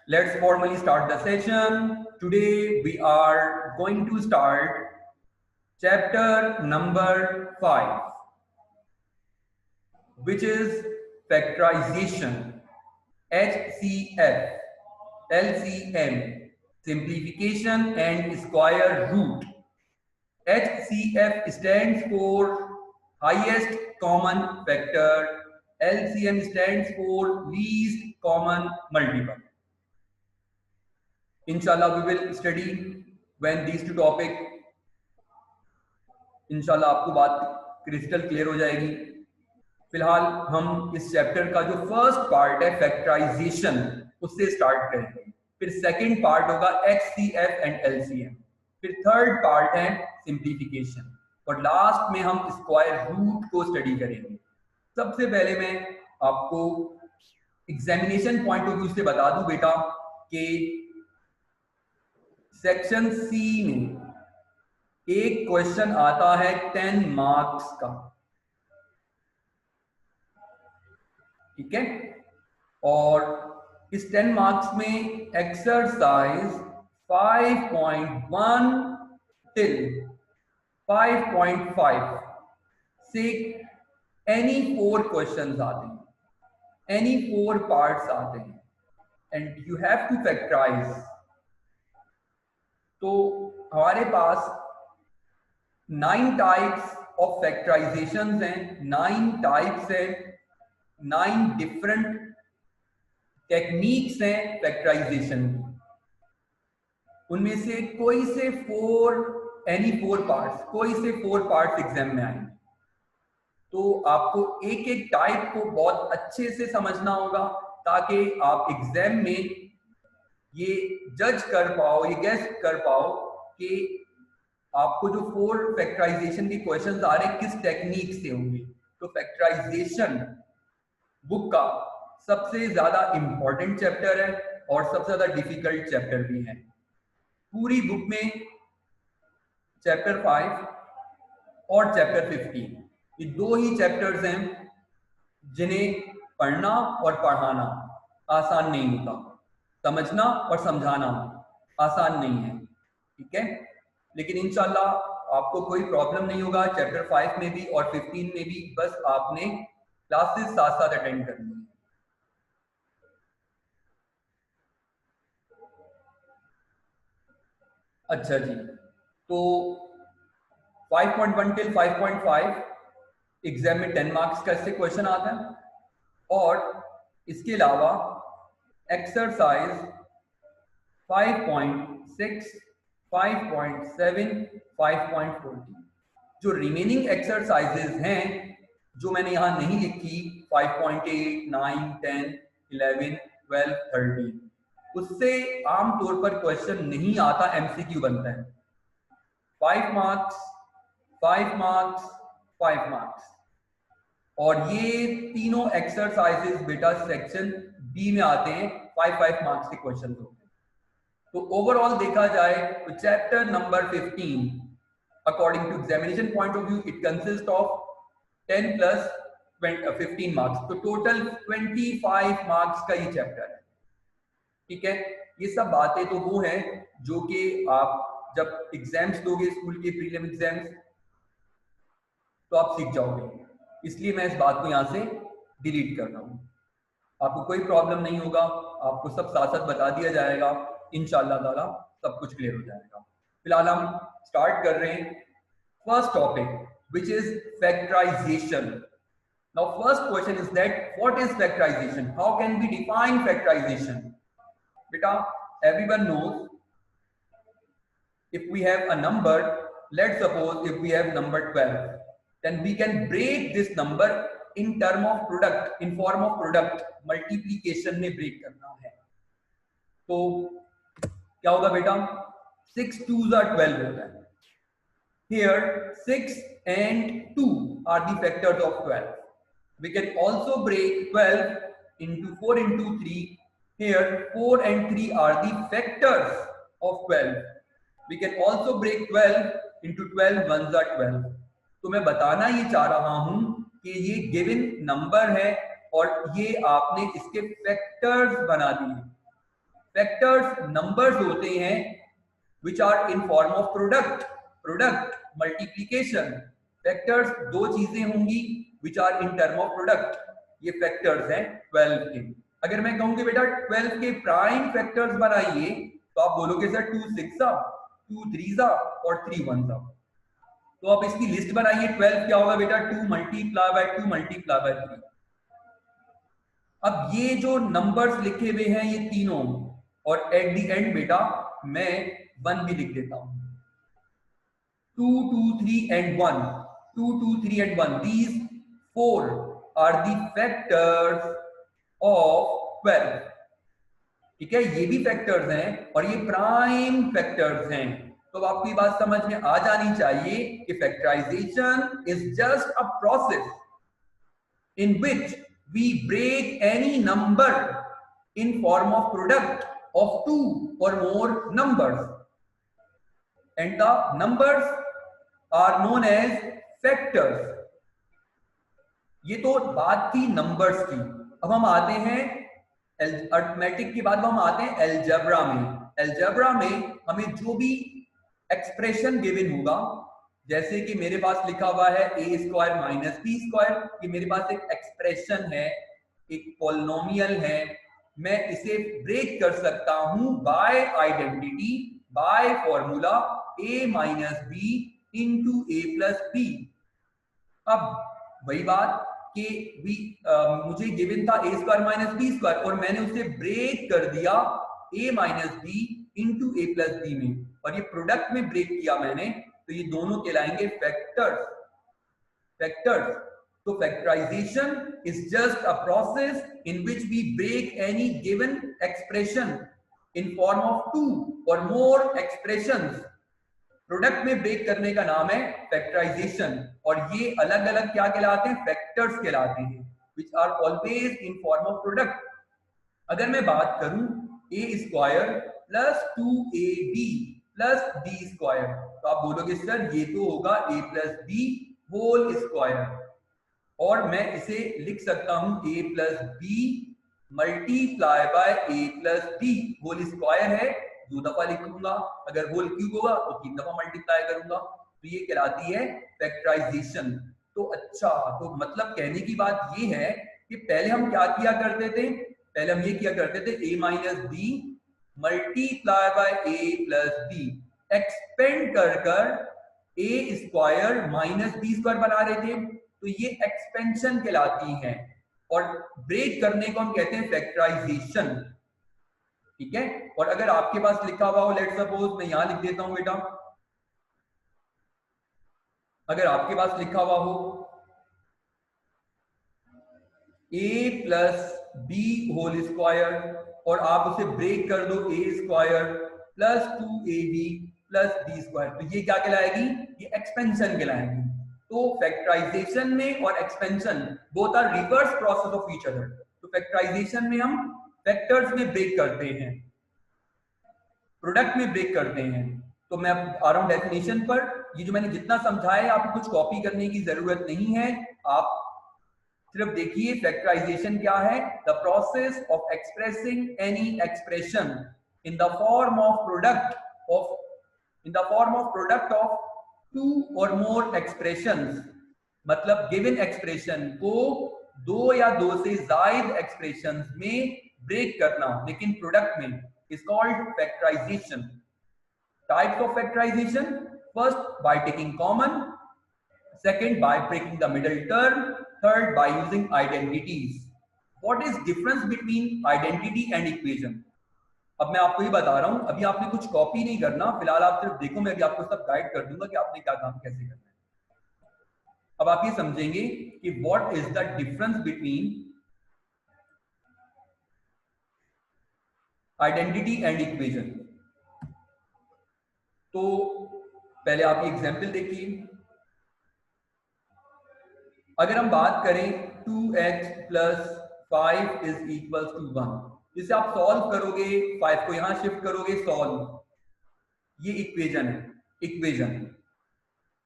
Let's formally start the session. Today we are going to start chapter number 5, which is factorization, HCF, LCM, simplification and square root. HCF stands for highest common factor, LCM stands for least common multiple. Inshallah, we will study when these two topic. इंशाल्लाह आपको बात crystal clear हो जाएगी। फिलहाल हम इस chapter का जो फर्स्ट पार्ट है फैक्टराइजेशन उससे स्टार्ट करेंगे, फिर सेकंड पार्ट होगा HCF एंड LCM, फिर थर्ड पार्ट है सिंप्लीफिकेशन और लास्ट में हम स्क्वायर रूट को स्टडी करेंगे। सबसे पहले मैं आपको एग्जामिनेशन पॉइंट ऑफ व्यू से बता दूं बेटा कि सेक्शन सी में एक क्वेश्चन आता है 10 मार्क्स का, ठीक है, और इस 10 मार्क्स में एक्सरसाइज 5.1 till 5.5 से एनी 4 क्वेश्चंस आते हैं, एनी 4 पार्ट्स आते हैं and you have to factorise. तो हमारे पास 9 टाइप्स ऑफ फैक्टराइजेशन हैं, 9 टाइप्स है, 9 डिफरेंट टेक्निक्स हैं फैक्टराइजेशन की। उनमें से कोई से 4 एनी 4 पार्ट्स, कोई से 4 पार्ट्स एग्जाम में आएंगे, तो आपको एक एक टाइप को बहुत अच्छे से समझना होगा ताकि आप एग्जाम में ये जज कर पाओ, ये गेस कर पाओ कि आपको जो 4 फैक्टराइजेशन के क्वेश्चंस आ रहे हैं किस टेक्निक से होंगे। तो फैक्टराइजेशन बुक का सबसे ज्यादा इंपॉर्टेंट चैप्टर है और सबसे ज्यादा डिफिकल्ट चैप्टर भी है। पूरी बुक में चैप्टर 5 और चैप्टर 15 ये 2 ही चैप्टर्स हैं जिन्हें पढ़ना और पढ़ाना आसान नहीं होता, समझना और समझाना आसान नहीं है, ठीक है। लेकिन इंशाल्लाह आपको कोई प्रॉब्लम नहीं होगा चैप्टर 5 में भी और 15 में भी, बस आपने क्लासेस साथ साथ अटेंड करनी है। अच्छा जी, तो 5.1 till 5.5 एग्जाम में 10 मार्क्स का इससे क्वेश्चन आता है और इसके अलावा एक्सरसाइज 5.6, 5.7, 5.14 जो रिमेनिंग एक्सरसाइजेज हैं जो मैंने यहाँ नहीं लिखी 5.8, 9, 10, 11, 12, 13 उससे आमतौर पर क्वेश्चन नहीं आता, एमसीक्यू बनता है। 5 मार्क्स, 5 मार्क्स, 5 मार्क्स और ये तीनों एक्सरसाइजेज बेटा सेक्शन बी में आते हैं, 5 मार्क्स के क्वेश्चन होते हैं। तो ओवरऑल देखा जाए तो chapter number 15 according to examination point of view it consist of 10 plus 15 marks, तो टोटल 25 मार्क्स का ये चैप्टर है, ठीक है। ये सब बातें तो वो हैं जो कि आप जब एग्जाम्स दोगे स्कूल के प्रीलिम एग्जाम्स तो आप सीख जाओगे, इसलिए मैं इस बात को यहाँ से डिलीट कर रहा हूँ। आपको कोई प्रॉब्लम नहीं होगा, आपको सब साथ साथ बता दिया जाएगा, इंशाल्लाह ताला सब कुछ क्लियर हो जाएगा। फिलहाल हम स्टार्ट कर रहे हैं first topic which is factorisation. Now first question is that what is factorisation, how can be define factorisation. बेटा everyone knows if we have a number, let's suppose if we have number 12, then we can break this number in term of product, in form of product, multiplication में break करना है। तो क्या होगा बेटा, 6 2s are 12 होता है। Here 6 and 2 are the factors of 12. We can also break 12 into 4 into 3. Here 4 and 3 are the factors of 12. We can also break 12 into 12 ones are 12. तो मैं बताना ये चाह रहा हूं कि ये गिवन नंबर है और ये आपने इसके फैक्टर्स बना दिए। फैक्टर्स नंबर्स होते हैं which are in form of product multiplication. Factors दो चीजें होंगी which are in term of product. ये फैक्टर्स हैं 12 के। अगर मैं कहूँ कि बेटा 12 के प्राइम फैक्टर्स बनाइए तो आप बोलोगे सर 2 6 2 3 और 3 1। तो आप इसकी लिस्ट बनाइए। 12 क्या होगा बेटा 2 मल्टीप्लाई बाय 2 मल्टीप्लाई बाय 3। अब ये जो नंबर्स लिखे हुए हैं ये तीनों, और एट द एंड बेटा मैं 1 भी लिख देता हूं। 2 2 3 and 1, 2 2 3 and 1, these 4 are the factors of 12। ठीक है, ये भी फैक्टर्स हैं और ये प्राइम फैक्टर्स हैं। तो आपको ये बात समझ में आ जानी चाहिए कि factorisation is just a process in which we break any number in form of product of 2 or more numbers, and the numbers are known as factors। ये तो बात थी नंबर्स की। अब हम आते हैं अरिथमेटिक के बाद हम आते हैं अलजेब्रा में। अलजेब्रा में हमें जो भी एक्सप्रेशन गिवन होगा, जैसे कि मेरे पास लिखा हुआ है a square minus B square, ये मेरे पास एक एक्सप्रेशन है, एक पॉलिनोमियल है। मैं इसे ब्रेक कर सकता हूं by identity, by formula a minus B into A plus B. अब वही बात कि मुझे गिवन था a square minus B square और मैंने उसे ब्रेक कर दिया a minus B into A plus B में, और ये प्रोडक्ट में ब्रेक किया मैंने, तो ये दोनों कहलाएंगे फैक्टर्स। फैक्टर्स। तो factorization is just a process in which we break any given expression in form of 2 और मोर एक्सप्रेशंस। प्रोडक्ट में ब्रेक करने का नाम है फैक्टराइजेशन, और ये अलग अलग क्या कहलाते हैं, फैक्टर्स कहलाते हैं, which are always in form of product. अगर मैं बात करूं a square plus 2ab plus B square, तो आप बोलोगे सर ये तो होगा a plus B whole square, और मैं इसे लिख सकता हूं a plus b multiply by a plus B whole square है, 2 दफा लिखूंगा, अगर होल क्यूब होगा तो 3 दफा मल्टीप्लाई करूंगा, तो ये कहलाती है फैक्टराइजेशन। तो अच्छा, तो मतलब कहने की बात ये है कि पहले हम क्या किया करते थे, पहले हम ये किया करते थे a minus B multiply by a plus B, expand कर कर a square minus B square बना रहे थे, तो ये एक्सपेंशन कहलाती है, और ब्रेक करने को हम कहते हैं फैक्टराइजेशन। ठीक है, और अगर आपके पास लिखा हुआ हो, लेट्स सपोज मैं यहां लिख देता हूं बेटा, अगर आपके पास लिखा हुआ हो a plus B whole square और आप उसे ब्रेक कर दो a square plus 2ab plus B square, तो ये क्या कहलाएगी, ये एक्सपेंशन कहलाएगी। तो फैक्टराइजेशन में और expansion both are reverse process of each other. तो फैक्टराइजेशन में हम फैक्टर्स में ब्रेक करते हैं, प्रोडक्ट में ब्रेक करते हैं। तो मैं आ रहा हूं डेफिनेशन पर। ये जो मैंने जितना समझाया आपको कुछ कॉपी करने की जरूरत नहीं है, आप सिर्फ देखिए फैक्टराइजेशन क्या है, the process of expressing any expression in the form of product of 2 और मोर एक्सप्रेशंस। मतलब गिवन एक्सप्रेशन को 2 या 2 से ज्यादा एक्सप्रेशंस में ब्रेक करना, लेकिन प्रोडक्ट में, is called factorization. Types of factorization: first by taking common, second by breaking the middle term, third by using identities. What is difference between identity and equation? अब मैं आपको ये बता रहा हूं, अभी आपने कुछ कॉपी नहीं करना, फिलहाल आप सिर्फ देखो, मैं अभी आपको सब गाइड कर दूंगा कि आपने क्या काम कैसे करना है। अब आप ये समझेंगे कि what is the difference between identity and equation. तो पहले आप ये एग्जांपल देखिए। अगर हम बात करें 2x plus 5 is equal to 1, जिसे आप सॉल्व करोगे, 5 को यहां शिफ्ट करोगे, सॉल्व, ये इक्वेशन है, इक्वेशन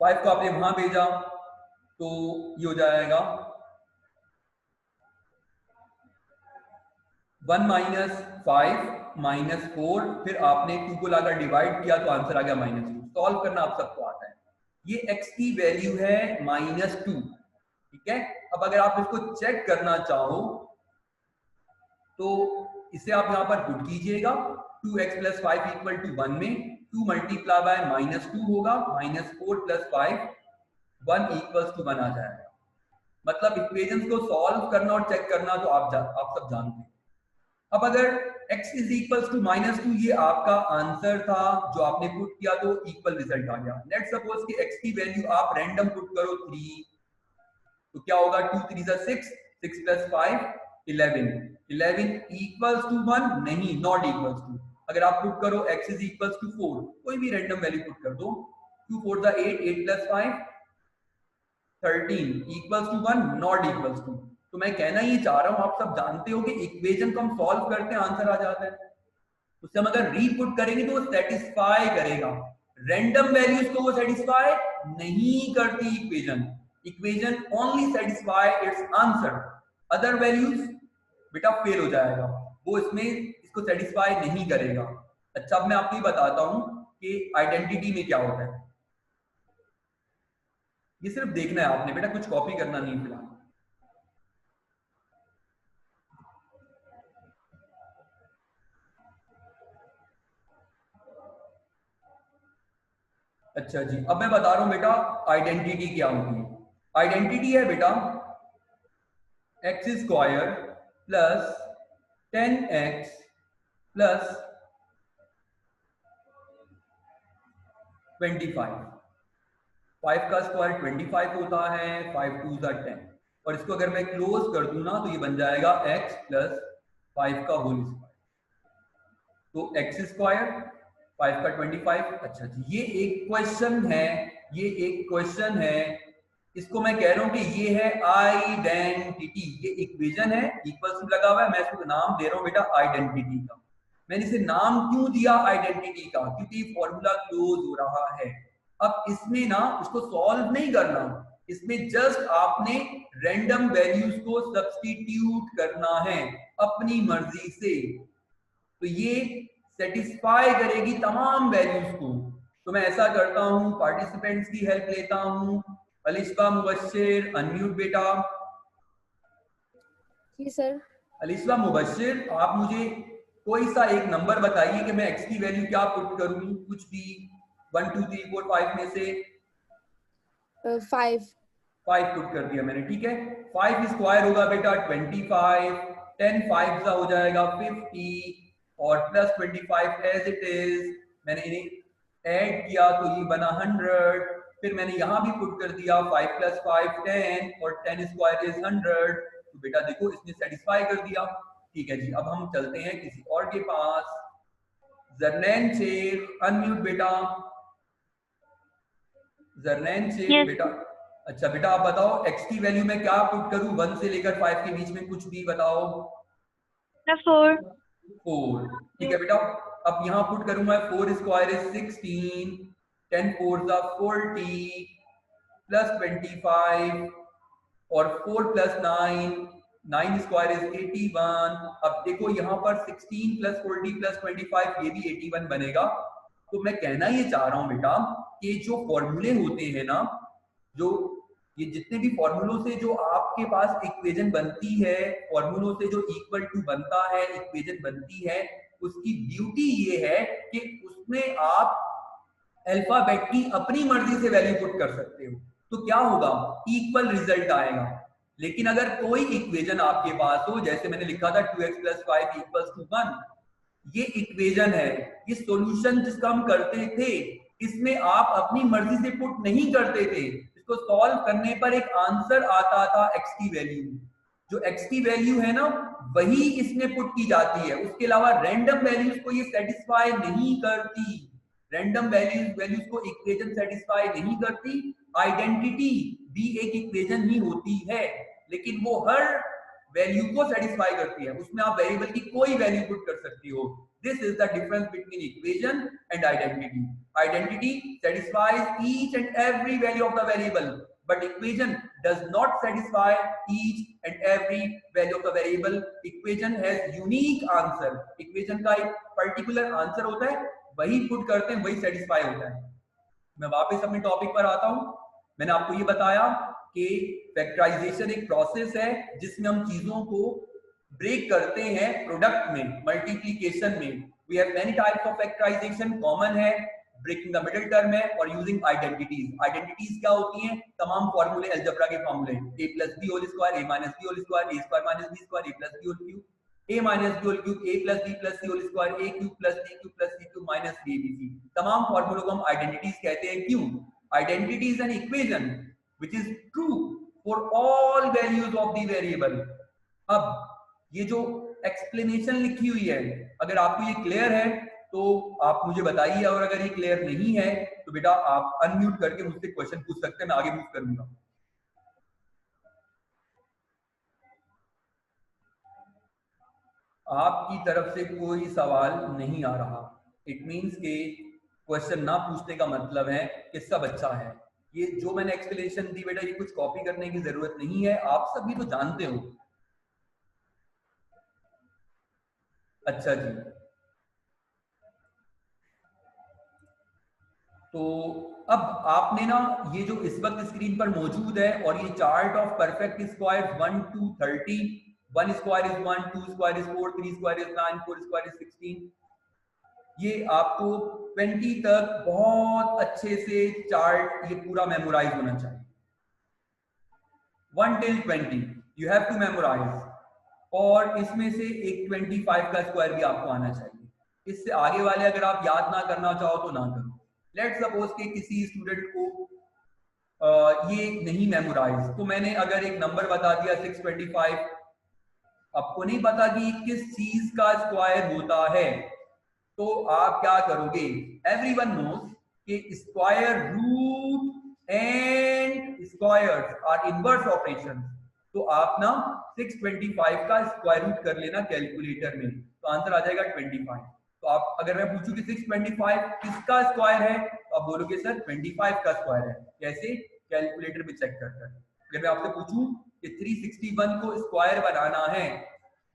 5 को आपने वहां भेजा तो ये हो जाएगा 1 माइनस 5 माइनस 4, फिर आपने 2 को लाकर डिवाइड किया तो आंसर आ गया -2। सॉल्व करना आप सबको आता है। ये x की वैल्यू है -2, ठीक है। अब अगर आप इसको चेक करना चाहो तो इसे आप यहां पर पुट कीजिएगा, 2x + 5 = 1 में 2 मल्टीप्लाई बाय -2 होगा, -4 + 5 1 = 1 आ जाएगा। मतलब इक्वेशंस को सॉल्व करना और चेक करना तो आप सब जानते हैं। अब अगर x = -2 ये आपका आंसर था जो आपने पुट किया तो इक्वल रिजल्ट आ गया। लेट्स सपोज कि x की वैल्यू आप रैंडम पुट करो 3, तो क्या होगा, 2 3 = 6, 6 + 5 11, 11 = 1 नहीं, नॉट इक्वल्स टू। अगर आप पुट करो x = 4, कोई भी रैंडम वैल्यू पुट कर दो, 2 4 = 8, 8 + 5 13 = 1, नॉट इक्वल्स टू। तो मैं कहना ये चाह रहा हूं, आप सब जानते हो कि इक्वेशन को हम सॉल्व करते हैं आंसर आ जाता है, उससे हम अगर रीपुट करेंगे तो वो सेटिस्फाई करेगा। रैंडम वैल्यूज को वो सेटिस्फाई नहीं करती equation, equation only satisfy it's answer, other values बेटा फेल हो जाएगा, वो इसमें इसको सेटिस्फाई नहीं करेगा। अच्छा, अब मैं आपको ये बताता हूं कि आइडेंटिटी में क्या होता है। ये सिर्फ देखना है आपने बेटा, कुछ कॉपी करना नहीं फिलहाल। अच्छा जी, अब मैं बता रहा हूं बेटा आइडेंटिटी क्या होती है। आइडेंटिटी है बेटा x² + 10x + 25, 5 का स्क्वायर 25 होता है, 5 2 = 10, और इसको अगर मैं क्लोज कर दूं ना तो ये बन जाएगा x + 5 का होल स्क्वायर, तो x² 5 का 25। अच्छा जी, ये एक क्वेश्चन है, ये एक क्वेश्चन है, इसको मैं कह रहा हूं कि ये है आइडेंटिटी, ये इक्वेशन है, इक्वल्स टू लगा हुआ है, मैं इसको नाम दे रहा हूं बेटा आइडेंटिटी का। मैंने इसे नाम क्यों दिया आइडेंटिटी का, क्योंकि ये फॉर्मूला क्लोज हो रहा है। अब इसमें ना उसको सॉल्व नहीं करना, इसमें जस्ट आपने रैंडम वैल्यूज को सब्स्टिट्यूट करना है अपनी मर्जी से, तो ये सेटिस्फाई करेगी तमाम वैल्यूज को। तो मैं ऐसा करता हूं, पार्टिसिपेंट्स की हेल्प लेता हूं। अलिशा मुबश्शिर, अनम्यूट बेटा। जी सर। अलिशा मुबश्शिर, आप मुझे कोई सा एक नंबर बताइए कि मैं x की वैल्यू क्या पुट करूं, कुछ भी 1 2 3 4 5 में से 5 पुट कर दिया मैंने, ठीक है। 5 स्क्वायर होगा बेटा 25, 10 5 हो जाएगा 50, और प्लस 25 एज इट इज, मैंने इन्हें ऐड किया तो ये बना 100, फिर मैंने यहां भी पुट कर दिया 5 + 5 10, और 10 स्क्वायर इज 100, तो बेटा देखो इसने सेटिस्फाई कर दिया। ठीक है जी, अब हम चलते हैं किसी और के पास। जरनैन शेख, अनम्यूट बेटा। जरनैन शेख बेटा। अच्छा बेटा आप बताओ x की वैल्यू में क्या पुट करूं, 1 से लेकर 5 के बीच में कुछ भी बताओ। 4 ठीक है बेटा, अब यहाँ पुट करूंगा 4 स्क्वायर इज 16, 10 4 = 40 प्लस 25, और 4 + 9, 9 स्क्वायर इज 81। अब देखो यहाँ पर 16 + 40 + 25 ये भी 81 बनेगा। तो मैं कहना ये चाह रहा हूं बेटा कि जो फॉर्मूले होते हैं ना, जो ये जितने भी फॉर्मूलों से जो आपके पास इक्वेशन बनती है, फॉर्मूलों से जो इक्वल टू बनता है, इक्वेशन बनती है, उसकी ब्यूटी ये है कि उसमें आप अल्फाबेट की अपनी मर्जी से वैल्यू पुट कर सकते हो, तो क्या होगा, इक्वल रिजल्ट आएगा। लेकिन अगर कोई इक्वेशन आपके पास हो, जैसे मैंने लिखा था 2x + 5 = 1, ये इक्वेशन है, ये सॉल्यूशन जिसका हम करते थे, इसमें आप अपनी मर्जी से पुट नहीं करते थे, इसको सॉल्व करने पर एक आंसर आता था x की वैल्यू, जो x की वैल्यू है ना वही इसमें पुट की जाती है, उसके अलावा रैंडम वैल्यूज को ये सेटिस्फाई नहीं करती, रैंडम वैल्यूज को इक्वेशन सेटिस्फाई नहीं करती। आइडेंटिटी भी एक इक्वेशन ही होती है, लेकिन वो हर वैल्यू को सेटिस्फाई करती है, उसमें आप वेरिएबल की कोई वैल्यू पुट कर सकती हो। This is the difference between equation and identity. Identity satisfies each and every value of the variable, but equation does not satisfy each and every value of the variable. Equation has unique answer. Equation का एक particular answer होता है, वही put करते हैं, वही satisfy होता है. मैं वापस अपने टॉपिक पर आता हूं. मैंने आपको ये बताया कि फैक्टराइजेशन एक प्रोसेस है जिसमें हम चीजों को ब्रेक करते हैं प्रोडक्ट में, मल्टीप्लिकेशन में. We have many types of factorization. Common है ब्रेकिंग द मिडिल टर्म है और यूजिंग आइडेंटिटीज. आइडेंटिटीज क्या होती हैं? तमाम फॉर्मूले, अलजेब्रा के फॉर्मूले. a plus b whole square, a minus b whole square, a square minus b square, a plus b whole cube, a minus b whole cube, a plus b plus c whole square, a cube plus b cube plus c cube minus 3abc. तमाम फॉर्मूलों को हम identities कहते हैं. क्यों? Identity is an equation which is true for all values of the variable. अब ये जो explanation लिखी हुई है, अगर आपको ये क्लियर है तो आप मुझे बताइए, और अगर ये क्लियर नहीं है तो बेटा आप अनम्यूट करके मुझसे क्वेश्चन पूछ सकते हैं, मैं आगे मूव करूंगा. आपकी तरफ से कोई सवाल नहीं आ रहा. इट मींस के क्वेश्चन ना पूछने का मतलब है कि सब अच्छा है. ये जो मैंने एक्सप्लेनेशन दी बेटा, ये कुछ कॉपी करने की जरूरत नहीं है, आप सभी तो जानते हो. अच्छा जी, तो अब आपने ना ये जो इस वक्त स्क्रीन पर मौजूद है और ये chart of perfect square 1 to 30, 1 square is 1, 2 square is 4, 3 square is 9, 4 square is 16. ये आपको 20 तक बहुत अच्छे से चार्ट ये पूरा मेमोराइज होना चाहिए. 1 till 20 you have to memorize. और इसमें से एक 25 का स्क्वायर भी आपको आना चाहिए. इससे आगे वाले अगर आप याद ना करना चाहो तो ना करो. लेट्स सपोज कि किसी स्टूडेंट को ये नहीं मेमोराइज, तो मैंने अगर एक नंबर बता दिया 625, आपको नहीं पता कि किस चीज का स्क्वायर होता है, तो आप क्या करोगे? एवरीवन नोस कि square root and squares are inverse operations. तो आप ना 625 का स्क्वायर रूट कर लेना कैलकुलेटर में, तो आंसर आ जाएगा 25. तो आप अगर मैं पूछूं कि 625 किसका स्क्वायर है, तो आप बोलोगे सर 25 का स्क्वायर है. कैसे? कैलकुलेटर में चेक करकर. अगर मैं आपसे पूछूं कि 361 को स्क्वायर बनाना है,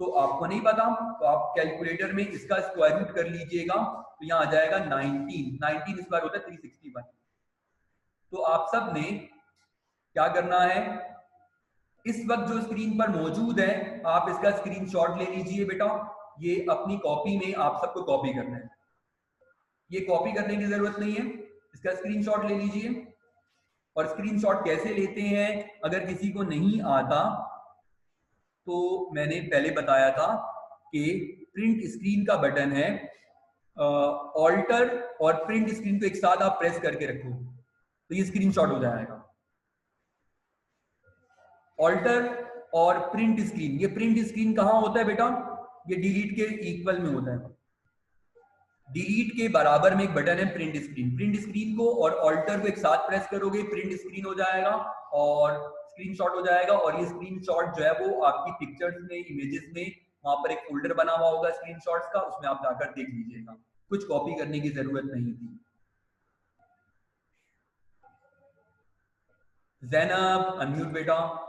तो आपको नहीं पता, तो आप कैलकुलेटर में इसका स्क्वायर रूट कर लीजिएगा, तो यहाँ आ जाएगा 19 स्क्वायर होता है 361. तो आप सब ने क्या करना है, इस वक्त जो स्क्रीन पर मौजूद है आप इसका स्क्रीनशॉट ले लीजिए बेटा. ये अपनी कॉपी में आप सबको कॉपी करना है. ये कॉपी करने की जरूरत नहीं है, इसका स्क्रीनशॉट ले लीजिए. और स्क्रीनशॉट कैसे लेते हैं अगर किसी को नहीं आता, तो मैंने पहले बताया था कि प्रिंट स्क्रीन का बटन है, ऑल्टर और प्रिंट स्क्रीन को एक साथ आप प्रेस करके रखो तो ये स्क्रीनशॉट हो जाएगा. ऑल्टर और प्रिंट स्क्रीन, ये प्रिंट स्क्रीन कहाँ होता है बेटा? ये डिलीट के इक्वल में होता है. डिलीट के बराबर में एक बटन है प्रिंट स्क्रीन. प्रिंट स्क्रीन को और ऑल्टर को एक साथ प्रेस करोगे, प्रिंट स्क्रीन हो जाएगा और स्क्रीनशॉट हो जाएगा. और ये स्क्रीनशॉट जो है वो आपकी पिक्चर्स में, इमेजेस में, वहां पर एक फोल्डर बना हुआ होगा स्क्रीनशॉट्स का, उसमें आप जाकर देख लीजिएगा. कुछ कॉपी करने की जरूरत नहीं थी. ज़ैनब अनम्यूट बेटा.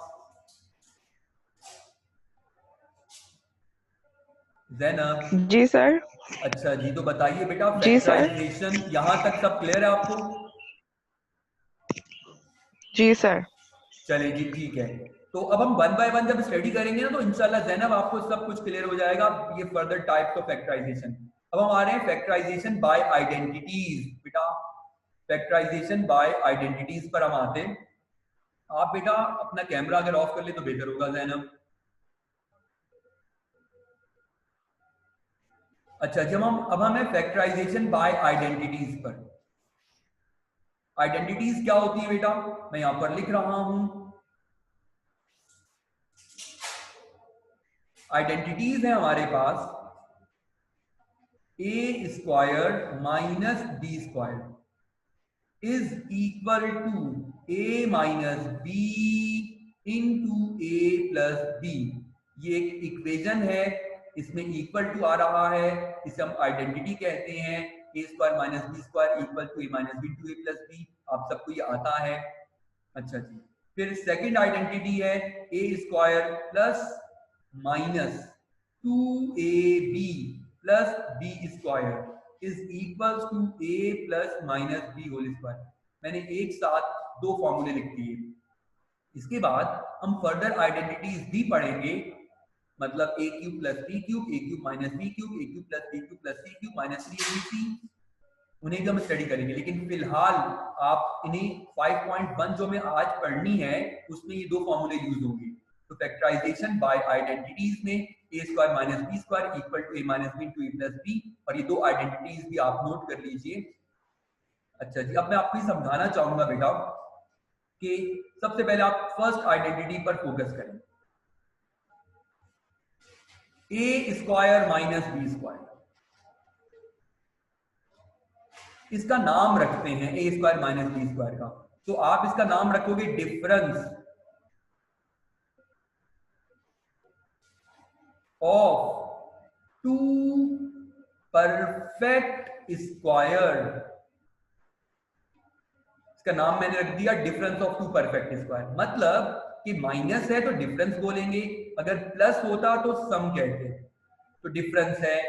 ज़ैनब जी सर. अच्छा जी, तो बताइए बेटा जी सर. फैक्टराइजेशन यहाँ तक सब क्लियर है आपको? जी सर. चलिए जी, ठीक है. तो अब हम 1 by 1 जब स्टडी करेंगे ना, तो इंशाल्लाह ज़ैनब आपको सब कुछ क्लियर हो जाएगा. ये फर्दर टाइप्स ऑफ फैक्टराइजेशन. अब हम आ रहे हैं फैक्टराइजेशन बाय आइडेंटिटीज. बेटा फैक्टराइजेशन बाय आइडेंटिटीज पर हम आते हैं. आप बेटा अपना कैमरा अगर ऑफ कर ले तो बेहतर होगा ज़ैनब. अच्छा जब अब हम है फैक्टराइजेशन बाय आइडेंटिटीज पर. आइडेंटिटीज क्या होती है बेटा? मैं यहां पर लिख रहा हूं. आइडेंटिटीज है हमारे पास a square minus B square is equal to A minus B into A plus b. ये एक इक्वेशन है, इसमें इक्वल टू आ रहा है, इसे हम आइडेंटिटी कहते हैं. ए square minus B square equal to A minus b to a plus b. आप सबको ये आता है. अच्छा जी, फिर सेकंड आइडेंटिटी है a square plus minus 2ab plus B square is equals to a plus minus b whole square. मैंने एक साथ दो फॉर्मूले लिख दिए। इसके बाद हम फर्दर आइडेंटिटीज भी पढ़ेंगे, मतलब a cube plus b cube, a cube minus b cube, a cube plus b cube plus c cube minus 3abc, उन्हें भी हम स्टडी करेंगे। लेकिन फिलहाल आप इन्हें 5.1 जो में आज पढ़नी है उसमें ये दो फॉर्मूले यूज होंगे। तो फैक्टराइजेशन बाय आइडेंटिटीज में a square minus B square equal to a minus B into a plus B, और ये दो आइडेंटिटीज भी आप नोट कर लीजिए। अच्छा जी, अब मैं आपको समझाना चाहूंगा बेटा कि सबसे पहले आप फर्स्ट आइडेंटिटी पर फोकस करें, a square minus B square. इसका नाम रखते हैं ए स्क्वायर माइनस बी स्क्वायर का, तो आप इसका नाम रखोगे difference of two perfect square. इसका नाम मैंने रख दिया difference of two perfect square. मतलब कि माइनस है तो डिफरेंस बोलेंगे, अगर प्लस होता तो सम कहते, तो डिफरेंस है,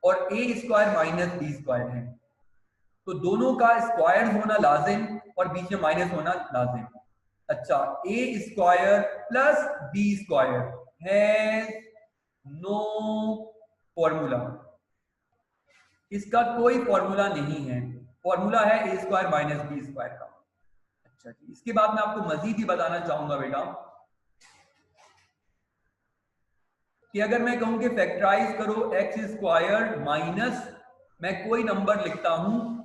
और ए स्क्वायर माइनस बी स्क्वायर है तो दोनों का स्क्वायर होना लाजिम और बीच में माइनस होना लाजिम। अच्छा, ए स्क्वायर प्लस बी स्क्वायर है नो फॉर्मूला, इसका कोई फॉर्मूला नहीं है, फॉर्मूला है a square minus B square का। अच्छा जी, इसके बाद मैं आपको मजीद ही बताना चाहूंगा बेटा कि अगर मैं कहूं कि फैक्टराइज करो एक्स स्क्वायर माइनस, मैं कोई नंबर लिखता हूं,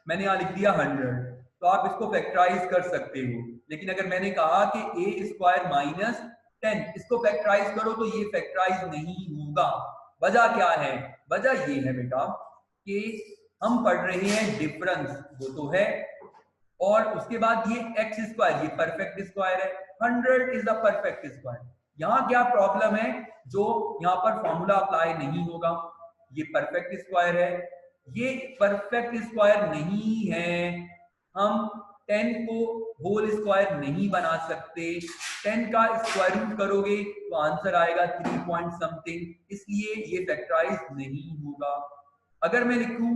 मैंने यहां लिख दिया 100, तो आप इसको फैक्टराइज कर सकते हो। लेकिन अगर मैंने कहा कि ए स्क्वायर माइनस 10 इसको फैक्टराइज करो तो ये फैक्टराइज नहीं होगा। वजह क्या है? वजह ये है बेटा कि हम पढ़ रहे हैं डिफरेंस, वो तो है, और उसके बाद ये एक्स स्क्वायर, ये परफेक्ट स्क्वायर है, 100 इज अ परफेक्ट स्क्वायर। यहाँ क्या प्रॉब्लम है? जो यहाँ पर फॉर्मूला अप्लाई नहीं होगा। ये परफेक्ट स्क्वायर है, ये परफेक्ट स्क्वायर नहीं है, हम 10 को होल स्क्वायर नहीं बना सकते। 10 का स्क्वायर रूट करोगे तो आंसर आएगा 3 पॉइंट समथिंग, इसलिए ये फैक्टराइज नहीं होगा। अगर मैं लिखूं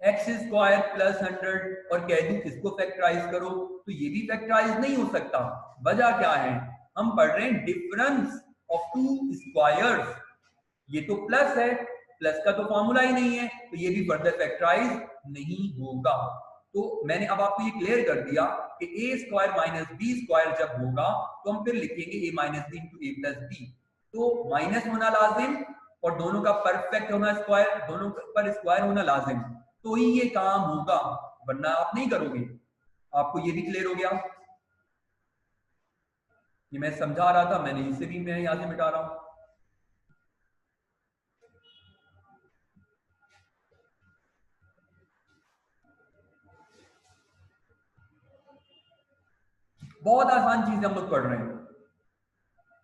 एक्स स्क्वायर प्लस 100 और कह दूं इसको फैक्टराइज करो तो ये भी फैक्टराइज नहीं हो सकता। वजह क्या है? हम पढ़ रहे हैं डिफरेंस ऑफ टू स्क्वायर्स, ये तो प्लस है, प्लस का तो फॉर्मूला ही नहीं है, तो ये भी फर्दर फैक्टराइज नहीं होगा। तो मैंने अब आपको ये क्लियर कर दिया कि ए स्क्वायर माइनस बी स्क्वायर जब होगा तो हम फिर लिखेंगे ए माइनस बी इंटू ए प्लस बी, तो माइनस होना लाजिम और दोनों का परफेक्ट होना स्क्वायर, दोनों पर स्क्वायर होना लाजिम, तो ही ये काम होगा, वरना आप नहीं करोगे। आपको ये भी क्लियर हो गया? ये मैं समझा रहा था, मैंने इसे भी मैं यहां से मिटा रहा हूं। बहुत आसान चीज हम लोग पढ़ रहे हैं।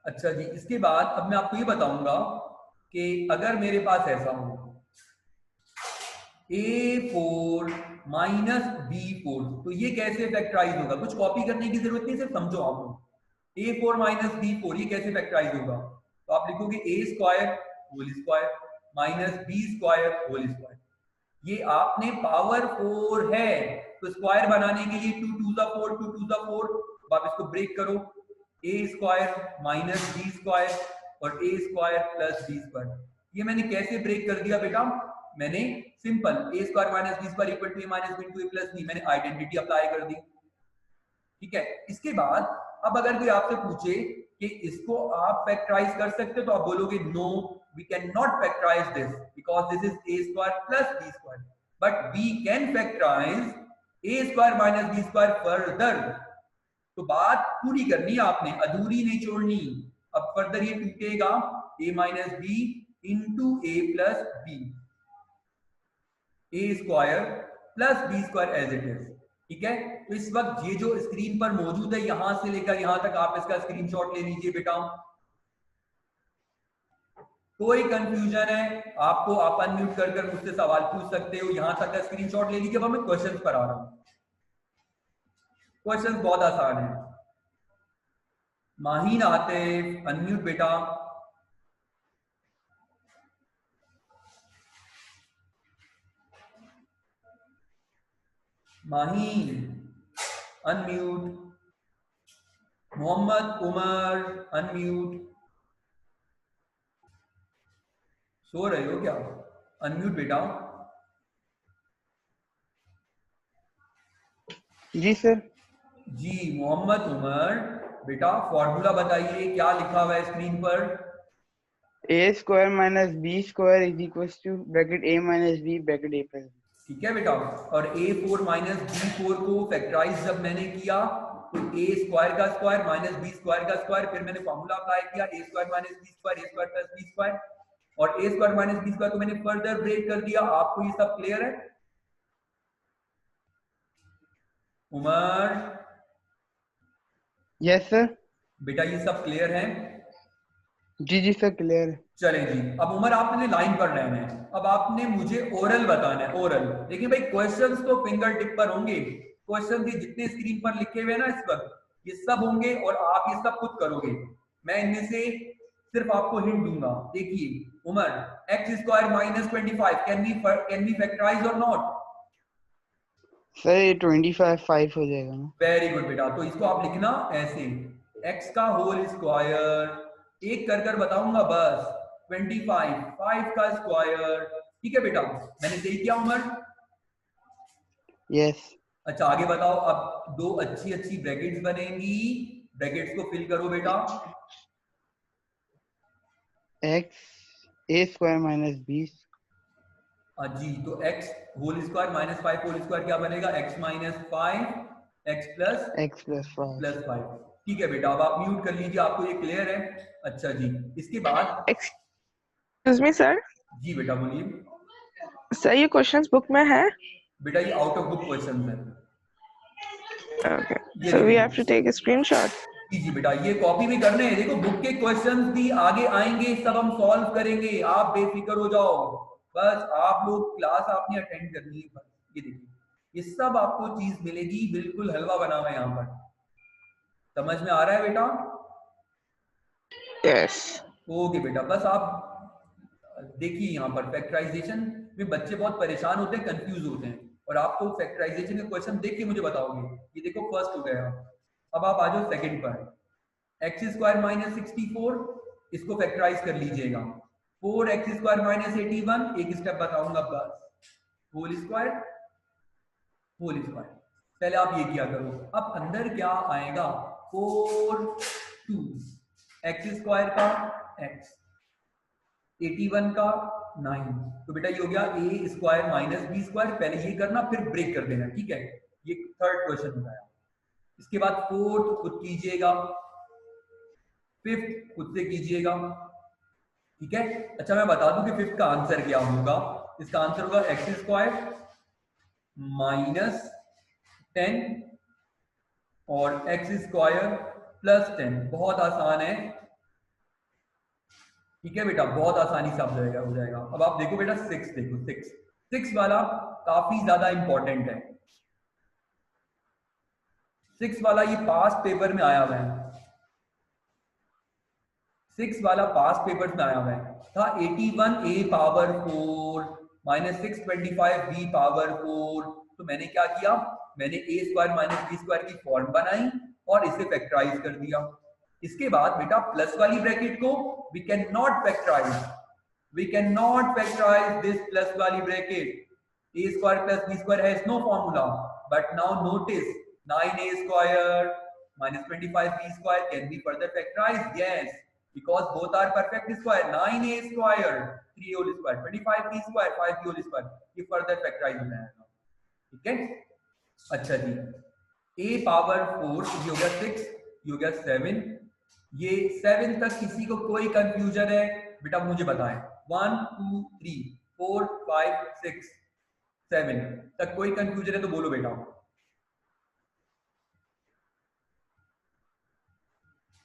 अच्छा जी, इसके बाद अब मैं आपको ये बताऊंगा कि अगर मेरे पास ऐसा हो A4 माइनस B4 तो ये कैसे फैक्टराइज होगा? कुछ कॉपी करने की जरूरत नहीं, सिर्फ समझो आप लोग। A4 माइनस B4 ये कैसे फैक्टराइज होगा? तो आप लिखोगे A square whole square minus B square whole square. ये आपने पावर 4 है तो स्क्वायर बनाने के लिए 2 2 ज़ा 4 2 2 ज़ा 4, अब आप इसको ब्रेक करो, A square minus B square और A square plus B square. ये मैंने कैसे ब्रेक कर दिया बेटा? मैंने simple A square minus B square equal to A minus B into A plus B, मैंने आइडेंटिटी अप्लाई कर दी। ठीक है, इसके बाद अब अगर कोई आपसे पूछे कि इसको आप फैक्टराइज कर सकते हो तो आप बोलोगे no, we can not factorize this because this is A square plus B square, but we can factorize A square minus B square further. तो बात पूरी करनी है आपने, अधूरी नहीं छोड़नी। अब फर्दर ये टूटेगा a minus B into A plus b, a square plus B square as it is. ठीक है, तो इस वक्त ये जो स्क्रीन पर मौजूद है यहां से लेकर यहां तक आप इसका स्क्रीनशॉट ले लीजिए बेटा। कोई कंफ्यूजन है आपको, आप अनम्यूट कर कर मुझसे सवाल पूछ सकते हो, यहां तक का स्क्रीनशॉट ले लीजिए। अब मैं क्वेश्चंस पर आ रहा हूं। क्वेश्चंस बहुत आसान है। माहीन आतिफ अनम्यूट बेटा। माहीन अनम्यूट। मोहम्मद उमर अनम्यूट। सो रहे हो क्या? अनम्यूट बेटा। जी सर। जी मोहम्मद उमर बेटा, फॉर्मूला बताइए क्या लिखा हुआ है स्क्रीन पर। A square minus B square is equal to bracket a minus b bracket a plus b. ठीक है बेटा, और a4 माइनस b4 को फैक्टराइज जब मैंने किया तो a स्क्वायर का स्क्वायर माइनस b स्क्वायर का स्क्वायर, फिर मैंने फॉर्मूला अप्लाई किया a square minus b square a square plus b square, और a square minus b square को मैंने फर्दर ब्रेक कर दिया। आपको ये सब क्लियर है? Umar yes sir. बेटा ये सब क्लियर है? जी जी सर क्लियर है। चलें जी, अब उमर आपने लाइन पर रहना है। अब आपने मुझे ओरल बताना है, ओरल। देखिए भाई, क्वेश्चंस तो फिंगर टिप पर होंगे। क्वेश्चन भी जितने स्क्रीन पर लिखे हुए हैं ना इस वक्त, ये सब होंगे और आप ये सब खुद करोगे। मैं इनमें से सिर्फ आपको हिंट दूंगा। देखिए Umar, X square minus 25 can be factorize और नॉट? सर ये 25 5 हो जाएगा ना। वेरी गुड बेटा, तो इसको आप लिखना ऐसे, एक्स का होल स्क्वायर, एक कर कर बताऊंगा बस, 25 5 का स्क्वायर। ठीक है बेटा, मैंने सही किया उमर? यस। अच्छा आगे बताओ। अब दो अच्छी अच्छी ब्रैकेट्स बनेंगी, ब्रैकेट्स को फिल करो बेटा। X A square minus B. जी, तो X whole square minus 5 whole square क्या बनेगा? X minus 5 X plus X plus 5। 5। ठीक है बेटा, अब आप म्यूट कर लीजिए। आपको ये क्लियर है? अच्छा जी, इसके बाद एक्सक्यूज मी सर। जी बेटा बोलिए। सर ये क्वेश्चंस बुक में है? बेटा ये आउट ऑफ बुक क्वेश्चन है। ओके, ये सो वी देखो। Have to take a screenshot. जी जी बेटा, ये कॉपी भी करने हैं। देखो बुक के क्वेश्चंस भी आगे आएंगे, सब हम सॉल्व करेंगे, आप बेफिक्र हो जाओ। बस आप लोग क्लास आपने अटेंड करनी है। बस ये देखिए, ये सब आपको चीज मिलेगी, बिल्कुल हलवा बना हुआ है यहाँ पर। समझ में आ रहा है बेटा? यस। ओके बेटा, बस आप देखिए यहाँ पर फैक्टराइजेशन में बच्चे बहुत परेशान होते हैं, कंफ्यूज होते हैं, और आप तो फैक्टराइजेशन के क्वेश्चन देख के मुझे बताओगे। ये देखो फर्स्ट हो गया। अब आप आ जाओ सेकंड पर, एक्स स्क्वायर माइनस 64, इसको फैक्टराइज कर लीजिएगा। 4 एक्स स्क्वायर माइनस 81, एक स्टेप बताऊंगा बस, होल स्क्वायर होल स्क्वायर। पहले आप ये किया करो। अब अंदर क्या आएगा? 4 2 एक्स स्क्वायर का एक्स, 81 का 9। तो बेटा ये हो गया ए स्क्वायर माइनस बी स्क्वायर। पहले ये करना, फिर ब्रेक कर देना। ठीक है, ये थर्ड क्वेश्चन हो गया। इसके बाद फोर्थ खुद कीजिएगा, फिफ्थ खुद से कीजिएगा। ठीक है, अच्छा मैं बता दूं कि फिफ्थ का आंसर क्या होगा। इसका आंसर होगा एक्स स्क्वायर माइनस 10 और एक्स स्क्वायर प्लस 10। बहुत आसान है। ठीक है बेटा, बहुत आसानी से आप हो जाएगा। अब आप देखो बेटा 6, देखो 6 वाला काफी ज्यादा इंपॉर्टेंट है। 6 वाला ये पास्ट पेपर में आया हुआ है। 6 वाला पास्ट पेपर में आया हुआ है था 81 a power 4 minus 625 b power 4। तो मैंने क्या किया, मैंने a square minus b square की फॉर्म बनाई और इसे फैक्टराइज कर दिया। इसके बाद बेटा प्लस वाली ब्रैकेट को we can not factorize this plus वाली bracket. a square plus b square has no formula, but now notice 9a square minus 25b square can be further factorized. Yes, because both are perfect square. 9a square 3 whole square, 25b square 5b whole square, ये further factorize हो जाएगा। ठीक है, अच्छा जी, a power 4 ये हो गया 6, ये हो गया 7। ये 7 तक किसी को कोई कंफ्यूजन है बेटा मुझे बताएं। 1 2 3 4 5 6 7 तक कोई कंफ्यूजन है तो बोलो बेटा।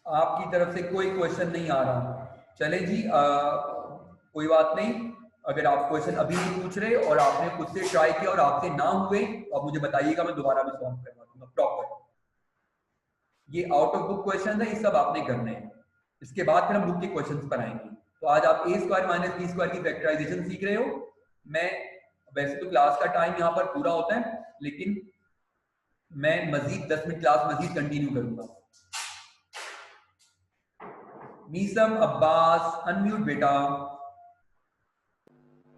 आपकी तरफ से कोई क्वेश्चन नहीं आ रहा। चले जी, कोई बात नहीं। अगर आप क्वेश्चन अभी नहीं पूछ रहे और आपने खुद से ट्राई किया और आपसे ना हुए तो आप मुझे बताइएगा, मैं दोबारा भी सॉल्व करवा दूंगा प्रॉपर। ये आउट ऑफ बुक क्वेश्चन है, ये सब आपने करने हैं। इसके बाद फिर हम बुक के क्वेश्चंस पर आएंगे। तो आज आप a square minus b square की फैक्टराइजेशन सीख रहे हो। मैं वैसे तो क्लास का टाइम यहाँ पर पूरा होता है, लेकिन मैं मजीद 10 मिनट क्लास मजीद कंटिन्यू करूंगा। मीसम अब्बास अनम्यूट बेटा।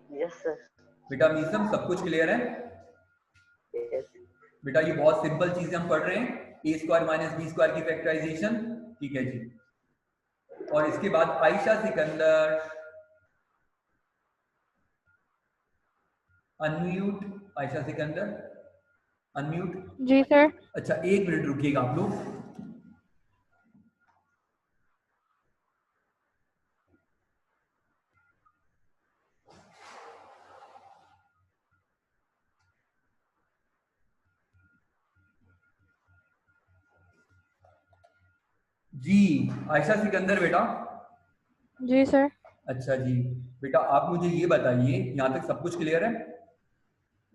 Yes sir. बेटा मीसम सब कुछ क्लियर है? यस। बेटा ये बहुत सिंपल चीजें हम पढ़ रहे हैं, a square minus b square की फैक्टराइजेशन, ठीक है जी। और इसके बाद आयशा सिकंदर अनम्यूट। आयशा सिकंदर अनम्यूट। जी सर। अच्छा 1 मिनट रुकिएगा आप लोग। जी आयशा सिकंदर बेटा। जी सर। अच्छा जी बेटा, आप मुझे ये बताइए, यहाँ तक सब कुछ क्लियर है?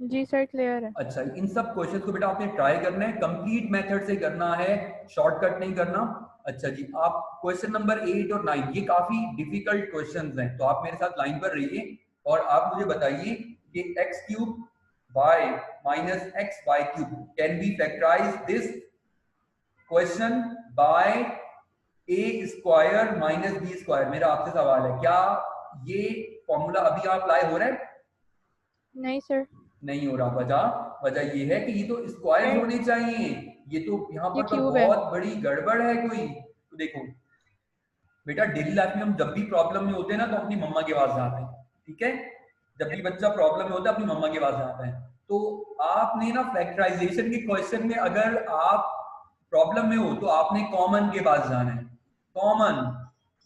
जी सर क्लियर है। अच्छा, इन सब क्वेश्चन को बेटा आपने ट्राई करना है, कंप्लीट मेथड से करना है, शॉर्टकट नहीं करना। अच्छा जी, आप क्वेश्चन नंबर 8 और 9 ये काफी डिफिकल्ट क्वेश्चंस हैं, तो आप मेरे साथ लाइन पर रहिए और आप मुझे बताइए कि x cube y minus X Y cube can be factorize this question by a square minus b square. मेरा आपसे सवाल है, क्या ये फॉर्मूला अभी आप अप्लाई हो रहा है? नहीं सर। नहीं हो रहा। वजह ये है कि ये तो स्क्वायर होने चाहिए, ये तो यहाँ पर तो बहुत बड़ी गड़बड़ है कोई। तो देखो बेटा, डेली लाइफ में हम जब भी प्रॉब्लम में होते हैं ना, तो अपनी मम्मा के पास जाते हैं, ठीक है? जब भी बच्चा प्रॉब्लम में होता है अपनी मम्मा के पास जाता है। तो आपने ना फैक्टराइजेशन के क्वेश्चन में अगर आप प्रॉब्लम में हो तो आपने कॉमन के पास जाना है। कॉमन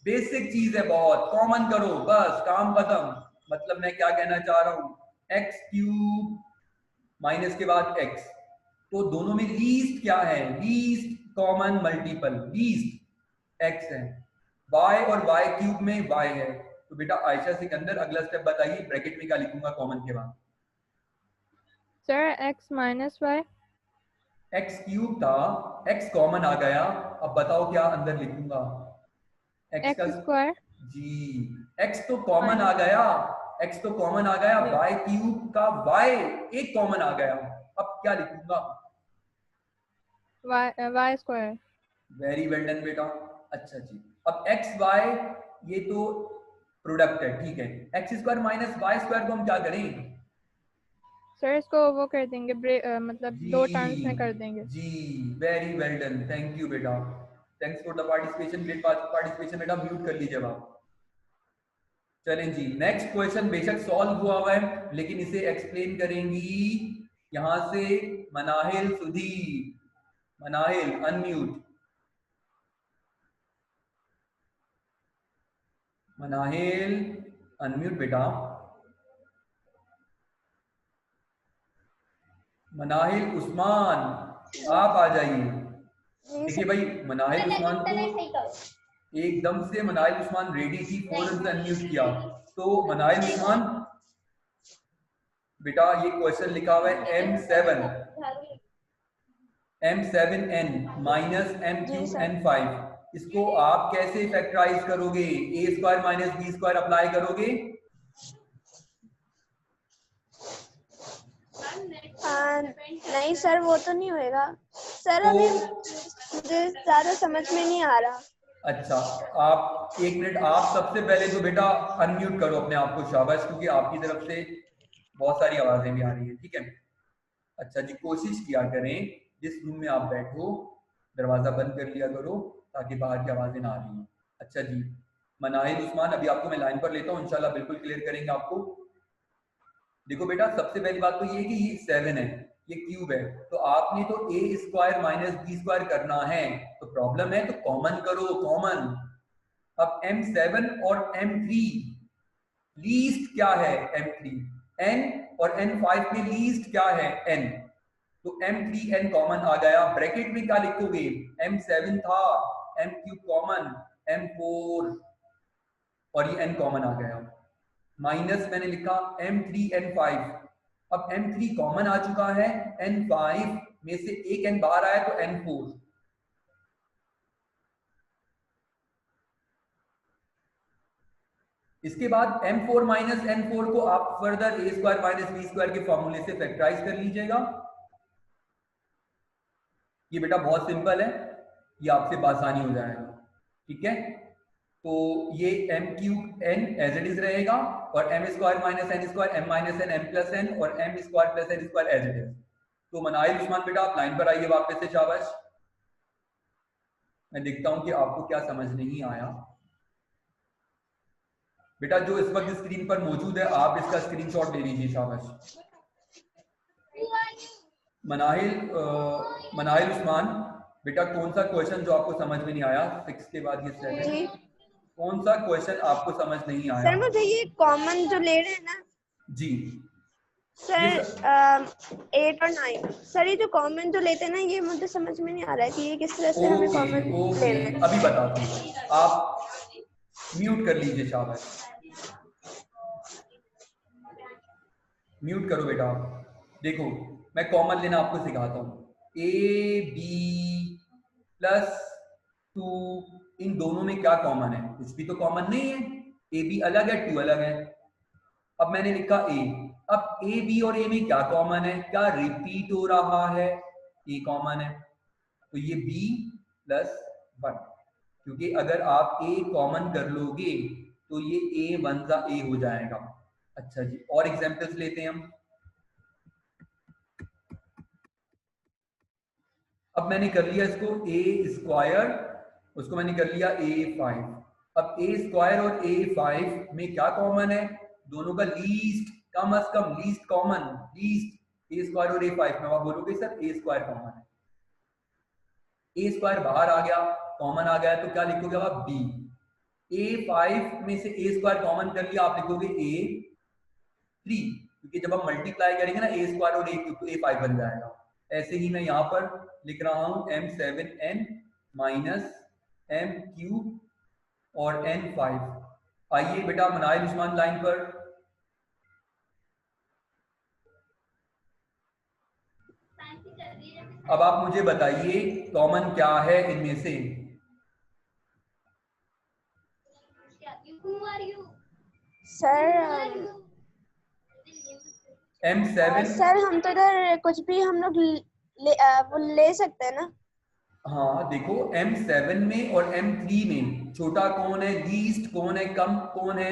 बेसिक चीज है, बहुत कॉमन करो, बस काम खत्म। मतलब मैं क्या कहना चाह रहा हूं, एक्स क्यूब माइनस के बाद एक्स, तो दोनों में लीस्ट क्या है? Least common multiple least x है। y और y क्यूब में y है। तो बेटा आयशा सिकंदर अगला स्टेप बताइए, ब्रैकेट में क्या लिखूंगा कॉमन के बाद? Sir x minus y. x cube था, x कॉमन आ गया, अब बताओ क्या अंदर लिखूंगा? x square. जी x तो कॉमन आ गया, x तो कॉमन आ गया, y क्यूब का y एक कॉमन आ गया, अब क्या लिखूंगा? y square. Very well done बेटा। अच्छा जी, अब x y ये तो प्रोडक्ट है, ठीक है। X square minus Y square को हम क्या करें? सर इसको वो कर देंगे, मतलब दो टर्म्स में कर देंगे। जी very well done, thank you बेटा, thanks for the participation. Great participation बेटा, म्यूट कर लीजिए आप। चलें जी, नेक्स्ट क्वेश्चन बेशक सॉल्व हुआ है, लेकिन इसे एक्सप्लेन करेंगी यहां से मनाहिल सुधीर। मनाहिल अनम्यूट। मनाहिल अनम्यूट बेटा। मनाहिल उस्मान आप आ जाइए। देखिए भाई, मनाहिल उस्मान तो एकदम से मनाहिल उस्मान रेडी थी, फौरन से अनम्यूट किया। तो मनाहिल उस्मान बेटा, ये क्वेश्चन लिखा हुआ है m7n minus m cube n5, इसको आप कैसे फैक्टराइज करोगे? a square minus b square apply करोगे? नहीं सर, वो तो नहीं होएगा सर, अभी मुझे ज्यादा समझ में नहीं आ रहा। अच्छा, आप 1 मिनट, आप सबसे पहले तो बेटा अनम्यूट करो अपने आप को, शाबाश, क्योंकि आपकी तरफ से बहुत सारी आवाजें भी आ रही है, ठीक है? अच्छा जी, कोशिश किया करें जिस रूम में आप बैठो दरवाजा बंद कर लिया करो, ताकि बाहर की आवाजें ना आ रही हैं। अच्छा जी, मनाहिल उस्मान, अभी आपको मैं लाइन पर लेता हूँ, इंशाल्लाह बिल्कुल क्लियर करेंगे आपको। देखो बेटा, सबसे पहली बात तो ये है कि ये 7 है, ये क्यूब है, तो आपने तो a square minus b square करना है, तो प्रॉब्लम है तो कॉमन करो, कॉमन। अब m7 और m3 लीस्ट क्या है? m3 n और n5 में लीस्ट क्या है? n, तो m3n कॉमन आ गया। ब्रैकेट में क्या लिखोगे? m7 था, m क्यूब कॉमन, m4 और ये n कॉमन आ गया, माइनस मैंने लिखा m3 n5। अब m3 कॉमन आ चुका है, n5 में से एक n बाहर आया तो n4, इसके बाद m4 माइनस n4 को आप further a square minus b square के फॉर्मूले से फैक्टराइज कर लीजिएगा। ये बेटा बहुत सिंपल है, ये आपसे आसानी हो जाएगा। ठीक है, तो ये m cube n as it is रहेगा और m square minus n square m minus n m plus n और m square plus n square as it is. तो मनाइल उस्मान बेटा आप लाइन पर आइए वापस से, शाबाश। मैं देखता हूं कि आपको क्या समझ नहीं आया। बेटा जो इस वक्त स्क्रीन पर मौजूद है आप इसका स्क्रीनशॉट ले लीजिए, शाबाश। मनाहिल उस्मान बेटा कौन सा क्वेश्चन जो आपको समझ में नहीं आया 6 के बाद ये 7, कौन सा क्वेश्चन आपको समझ नहीं आया? सर मुझे ये कॉमन जो ले रहे हैं ना जी सर 8 और 9, सर ये जो कॉमन जो लेते हैं ना ये मुझे समझ में नहीं आ रहा है कि ये किस तरह से हमें कॉमन ओके लेना है। अभी बताता हूँ, आप म्यूट कर लीजिए, शाबाश। म्यूट करो बेटा। देखो मैं कॉमन लेना आपको सिखाता हूँ। ए बी प्लस 2, इन दोनों में क्या कॉमन है? कुछ भी तो कॉमन नहीं है। ए बी अलग है, 2 अलग है। अब मैंने लिखा ए, अब ए बी और ए में क्या कॉमन है? क्या रिपीट हो रहा है? ए कॉमन है, तो ये बी प्लस 1, क्योंकि अगर आप ए कॉमन कर लोगे तो ये ए 1 सा ए हो जाएगा। अच्छा जी, और एग्जांपल्स लेते हैं हम। अब मैंने कर लिया इसको ए स्क्वायर, उसको मैंने कर लिया a5। अब ए स्क्वायर और a5 में क्या कॉमन है? दोनों का लीस्ट, कम अज कम लीस्ट कॉमन, लीस्ट ए स्क्वायर और a5 में आप बोलोगे सर ए स्क्वायर कॉमन है। ए स्क्वायर बाहर आ गया, कॉमन आ गया, तो क्या लिखोगे आप? b। a5 में से ए स्क्वायर कॉमन कर लिया, आप लिखोगे a3, क्योंकि जब हम मल्टीप्लाई करेंगे ना ए स्क्वायर और a3 तो a5 बन जाएगा। ऐसे ही मैं यहाँ पर लिख रहा हूं m7n माइनस m क्यूब और n5। आइए बेटा मनाइल उस्मान लाइन पर। अब आप मुझे बताइए कॉमन क्या है इनमें से? सर m7 सर हम तो इधर कुछ भी हम लोग वो ले सकते हैं ना? हाँ देखो m7 में और m3 में छोटा कौन है, लीस्ट कौन है, कम कौन है?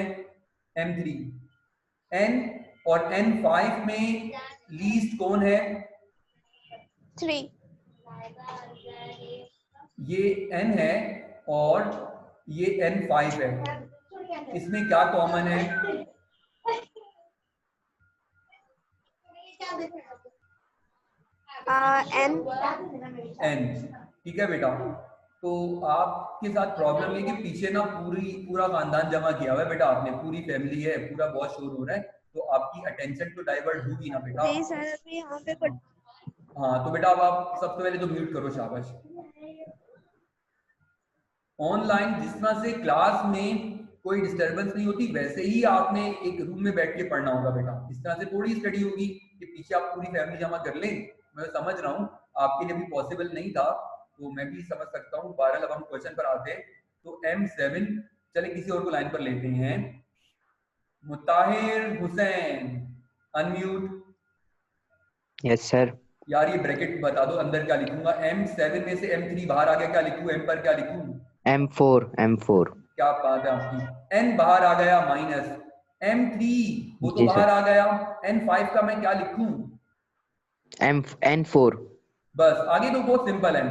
m3। n और n5 में लीस्ट कौन है? 3। ये n है और ये n5 है, इसमें क्या कॉमन है? n। ठीक है बेटा, तो आपके साथ प्रॉब्लम है कि पीछे ना पूरा खानदान जमा किया हुआ है बेटा, आपने पूरी फैमिली है, पूरा बहुत शोर हो रहा है, तो आपकी अटेंशन तो डाइवर्ट होगी ना बेटा। नहीं सर अभी यहाँ पे कुछ। हाँ तो बेटा अब आप सबसे पहले तो म्यूट करो, शाबाश। ऑनलाइन जिस तरह से क्लास में कोई डिस्टरबेंस नहीं होती, वैसे ही आपने एक रूम में बैठ के पढ़ना होगा बेटा। इस तरह से थोड़ी स्टडी होगी कि पीछे आप पूरी फैमिली जमा कर लें। मैं समझ रहा हूँ आपके लिए भी पॉसिबल नहीं था, तो मैं भी समझ सकता हूँ। बहरहाल अब हम क्वेश्चन पर आते हैं। तो m7, चले किसी और को लाइन पर लेते हैं। मुताहिर हुसैन, अनम्यूट। Yes sir. यार ये ब्रैकेट बता दो अंदर क्या लिखूंगा? m7 में से m3 बाहर आ गया, क्या लिखूं? m पर क्या लिखूं? m4। क्या बात है आपकी। n बाहर आ गया माइनस m3, वो तो बाहर आ गया। n5 का मैं क्या लिखूं? n4। बस आगे तो बहुत सिंपल है।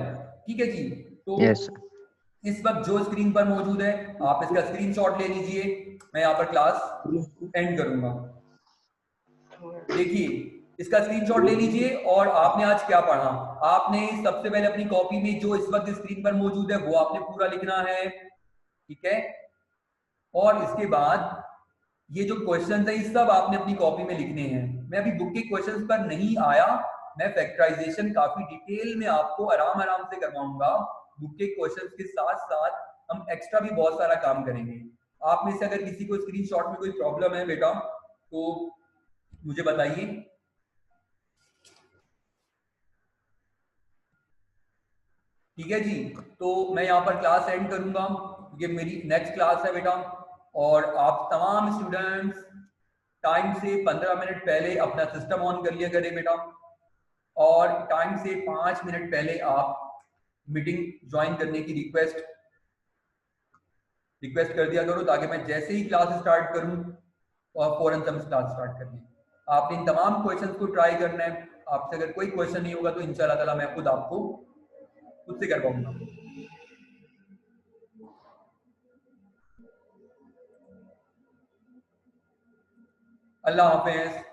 ठीक है जी, तो यस इस वक्त जो स्क्रीन पर मौजूद है आप इसका स्क्रीनशॉट ले लीजिए। मैं यहाँ पर क्लास एंड करूंगा। देखिए इसका स्क्रीनशॉट ले लीजिए। और आपने आज क्या पढ़ा? आपने सबसे पहले अपनी कॉपी में जो इस वक्त स्क्रीन पर मौजूद है वो आपने पूरा लिखना है, ठीक है। और इसके बाद ये जो क्वेश्चंस हैं ये सब आपने अपनी कॉपी में लिखने हैं। मैं अभी बुक के क्वेश्चंस पर नहीं आया, मैं फैक्टराइजेशन काफी डिटेल में आपको आराम से करवाऊंगा। बुक के क्वेश्चंस के साथ साथ हम एक्स्ट्रा भी बहुत सारा काम करेंगे। आप में से अगर किसी को स्क्रीनशॉट में कोई प्रॉब्लम है बेटा तो मुझे बताइए। ठीक है जी, तो मैं यहाँ पर क्लास एंड करूंगा, ये मेरी नेक्स्ट क्लास है बेटा। और आप तमाम स्टूडेंट्स टाइम से 15 मिनट पहले अपना सिस्टम ऑन कर लिया करें बेटा, और टाइम से 5 मिनट पहले आप मीटिंग ज्वाइन करने की रिक्वेस्ट कर दिया करो, ताकि मैं जैसे ही क्लास स्टार्ट करूं और फौरन से हम क्लास स्टार्ट कर लें। आपने इन तमाम क्वेश्चंस को ट्राई करना है। आपसे अगर कोई क्वेश्चन नहीं होगा तो इंशाल्लाह ताला मैं खुद आपको खुद से करवाऊंगा। अल्लाह हाफिज।